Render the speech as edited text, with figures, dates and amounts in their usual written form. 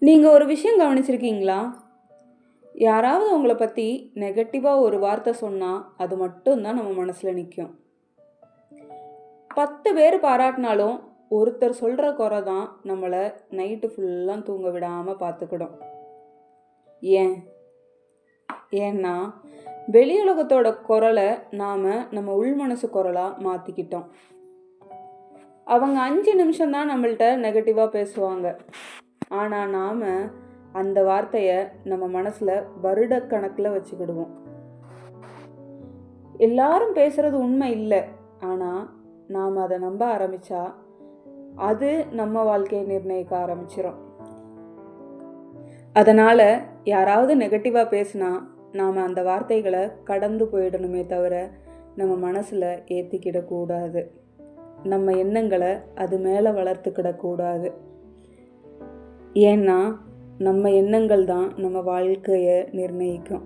நீங்கள் ஒரு விஷயம் கவனிச்சிருக்கீங்களா? யாராவது உங்களை பற்றி நெகட்டிவாக ஒரு வார்த்தை சொன்னால் அது மட்டும்தான் நம்ம மனசில் நிற்கும். 10 பேர் பாராட்டினாலும் ஒருத்தர் சொல்கிற குறை தான் நம்மளை நைட்டு ஃபுல்லாக தூங்க விடாமல் பார்த்துக்கிடும். ஏன்னா வெளியுலகத்தோட குரலை நாம் நம்ம உள்மனசு குரலாக மாற்றிக்கிட்டோம். அவங்க 5 நிமிஷம் தான் நம்மள்கிட்ட நெகட்டிவாக பேசுவாங்க. ஆனால் நாம் அந்த வார்த்தையை நம்ம மனசில் வருடக்கணக்கில் வச்சுக்கிடுவோம். எல்லாரும் பேசுகிறது உண்மை இல்லை, ஆனால் நாம் அதை நம்ப ஆரம்பித்தா அது நம்ம வாழ்க்கையை நிர்ணயிக்க ஆரம்பிச்சிடும். அதனால் யாராவது நெகட்டிவாக பேசினா நாம் அந்த வார்த்தைகளை கடந்து போயிடணுமே தவிர நம்ம மனசில் ஏற்றிக்கிடக்கூடாது. நம்ம எண்ணங்களை அது மேலே வளர்த்துக்கிடக்கூடாது. ஏன்னா நம்ம எண்ணங்கள் தான் நம்ம வாழ்க்கையை நிர்ணயிக்கும்.